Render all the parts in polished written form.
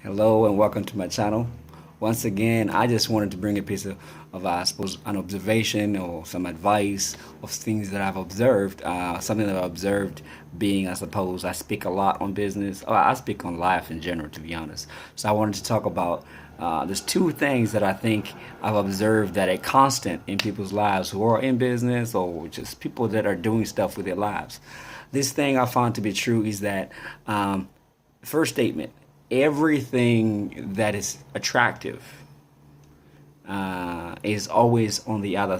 Hello and welcome to my channel. Once again, I just wanted to bring a piece of I suppose, an observation or some advice of things that I've observed. Something that I've observed being, I suppose, I speak a lot on business. I speak on life in general, to be honest. So I wanted to talk about there's two things that I think I've observed that are constant in people's lives who are in business or just people that are doing stuff with their lives. This thing I found to be true is that first statement, everything that is attractive is always on the other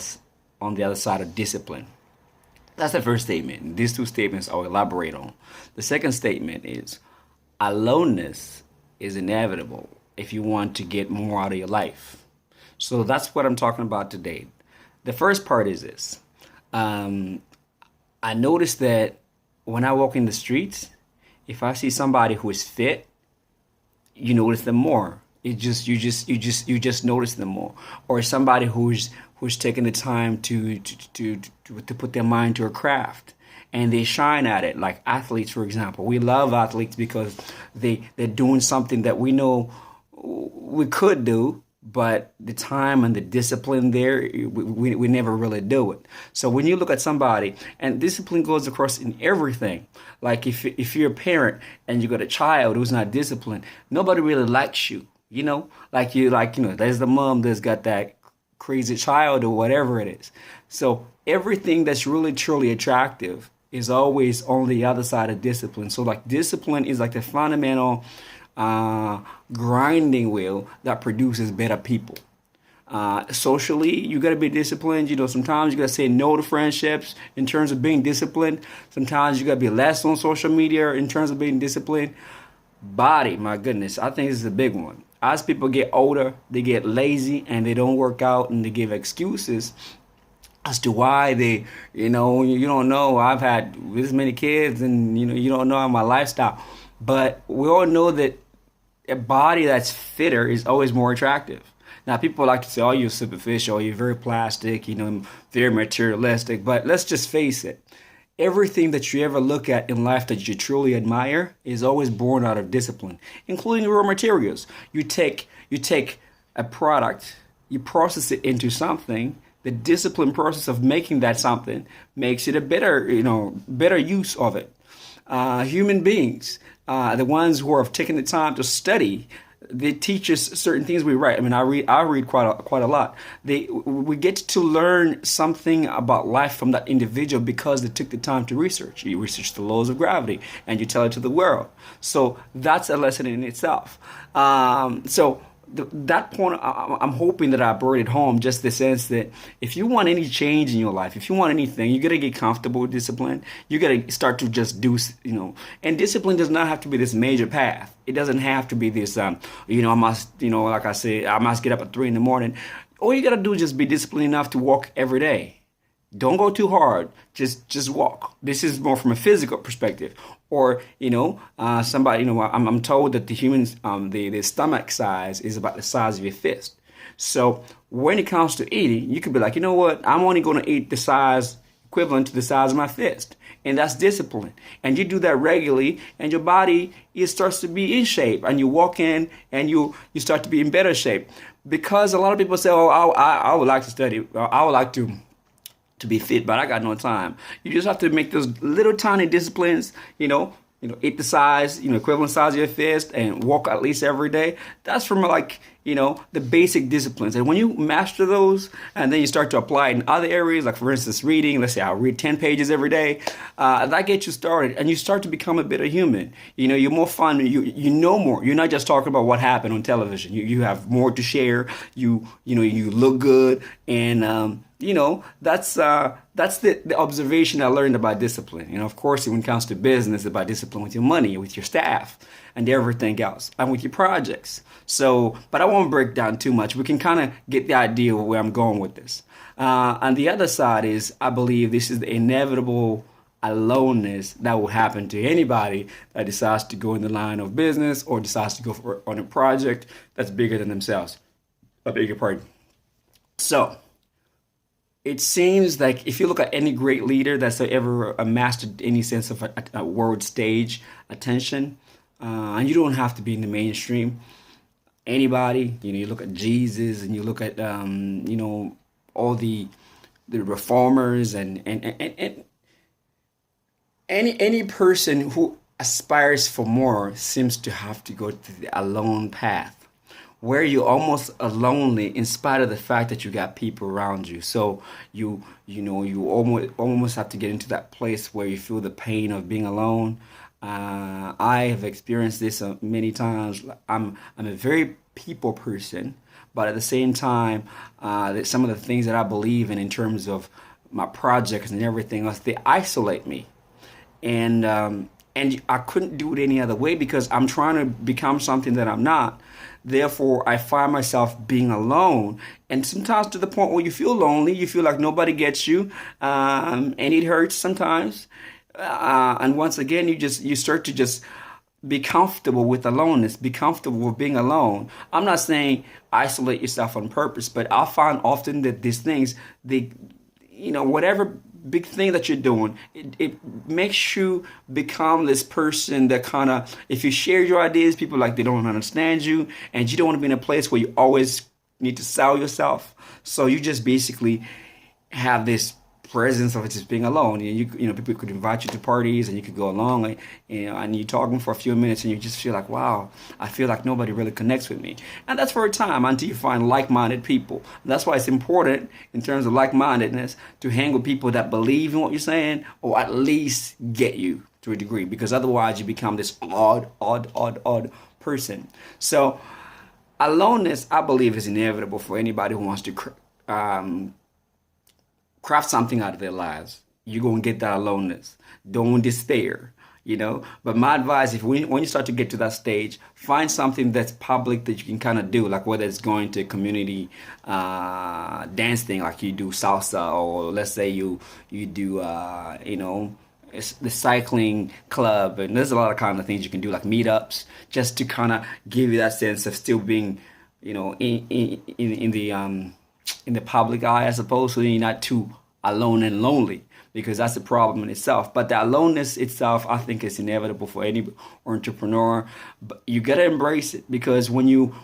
side of discipline. That's the first statement. These two statements I'll elaborate on. The second statement is aloneness is inevitable if you want to get more out of your life. So that's what I'm talking about today. The first part is this. I noticed that when I walk in the streets, if I see somebody who is fit, you notice them more. You just notice them more. Or somebody who's taking the time to put their mind to a craft and they shine at it. Like athletes, for example, we love athletes because they're doing something that we know we could do, but the time and the discipline there, we never really do it. So when you look at somebody, and discipline goes across in everything. Like if you're a parent and you got a child who's not disciplined, nobody really likes you. There's the mom that's got that crazy child or whatever it is. So everything that's really truly attractive is always on the other side of discipline. So like discipline is like the fundamental grinding wheel that produces better people. Socially, you got to be disciplined. Sometimes you got to say no to friendships in terms of being disciplined. Sometimes you got to be less on social media in terms of being disciplined. Body, my goodness, I think this is a big one. As people get older, they get lazy and they don't work out and they give excuses as to why you don't know. I've had this many kids and, you don't know my lifestyle. But we all know that a body that's fitter is always more attractive. Now, people like to say, oh, you're superficial, you're very plastic, very materialistic. But let's just face it. Everything that you ever look at in life that you truly admire is always born out of discipline, including raw materials. You take a product, you process it into something. The discipline process of making that something makes it a better use of it. Human beings, the ones who have taken the time to study, they teach us certain things we write. I mean, I read quite a lot. We get to learn something about life from that individual because they took the time to research. You research the laws of gravity and you tell it to the world. So that's a lesson in itself. That point, I'm hoping that I brought it home, just the sense that if you want any change in your life, if you want anything, you got to get comfortable with discipline. You got to start to just do, and discipline does not have to be this major path. It doesn't have to be this, I must, like I said, I must get up at 3 in the morning. All you got to do is just be disciplined enough to walk every day. Don't go too hard. Just walk. This is more from a physical perspective. Or somebody. I'm told that the humans, the stomach size is about the size of your fist. So when it comes to eating, you could be like, you know what? I'm only going to eat the size equivalent to the size of my fist, and that's discipline. And you do that regularly, and your body it starts to be in shape, and you walk in, and you start to be in better shape. Because a lot of people say, oh, I would like to study. I would like to be fit, but I got no time. You just have to make those little tiny disciplines, eat the size, equivalent size of your fist and walk at least every day. That's from the basic disciplines. And when you master those and then you start to apply it in other areas, like for instance, reading, let's say I read 10 pages every day, that gets you started and you start to become a better human. You're more fun. You know more. You're not just talking about what happened on television. You have more to share. You look good and, that's the observation I learned about discipline. Of course, when it comes to business, it's about discipline with your money, with your staff, and everything else, and with your projects. So, but I won't break down too much. We can kind of get the idea of where I'm going with this. And the other side is, I believe this is the inevitable aloneness that will happen to anybody that decides to go in the line of business or decides to go on a project that's bigger than themselves. I beg your pardon. So, it seems like if you look at any great leader that's ever mastered any sense of a world stage attention, And you don't have to be in the mainstream. Anybody, you look at Jesus and you look at, all the reformers and any person who aspires for more seems to have to go to the alone path where you're almost lonely in spite of the fact that you got people around you. So you almost have to get into that place where you feel the pain of being alone. I have experienced this many times. I'm a very people person, but at the same time, that some of the things that I believe in terms of my projects and everything else, they isolate me. And I couldn't do it any other way because I'm trying to become something that I'm not. Therefore, I find myself being alone, and sometimes to the point where you feel lonely, you feel like nobody gets you, and it hurts sometimes. And once again, you start to just be comfortable with aloneness, be comfortable with being alone. I'm not saying isolate yourself on purpose, but I find often that these things, whatever big thing that you're doing, it makes you become this person that kind of, if you share your ideas, people like they don't understand you, and you don't want to be in a place where you always need to sell yourself. So you just basically have this presence of just being alone. People could invite you to parties and you could go along, and you're talking for a few minutes and you just feel like, wow, I feel like nobody really connects with me. And that's for a time until you find like-minded people. And that's why it's important in terms of like-mindedness to hang with people that believe in what you're saying, or at least get you to a degree, because otherwise you become this odd person. So aloneness, I believe, is inevitable for anybody who wants to craft something out of their lives. You're going to get that aloneness. Don't despair. But my advice, when you start to get to that stage, find something that's public that you can kind of do, like whether it's going to a community dance thing, like you do salsa, or let's say you do, it's the cycling club, and there's a lot of kind of things you can do, like meetups, just to kind of give you that sense of still being, in the public eye, I suppose, so you're not too alone and lonely, because that's the problem in itself. But the aloneness itself, I think, is inevitable for any entrepreneur. But you gotta embrace it, because when you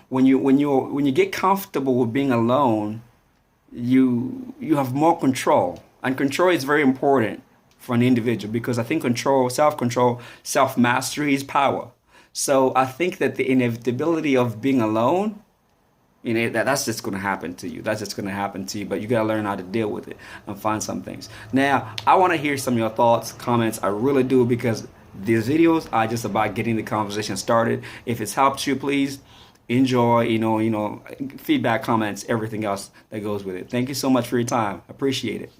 get comfortable with being alone, you have more control, and control is very important for an individual, because I think self-control, self-mastery is power. So I think that the inevitability of being alone, that's just going to happen to you. That's just going to happen to you. But you got to learn how to deal with it and find some things. Now, I want to hear some of your thoughts, comments. I really do, because these videos are just about getting the conversation started. If it's helped you, please enjoy, feedback, comments, everything else that goes with it. Thank you so much for your time. Appreciate it.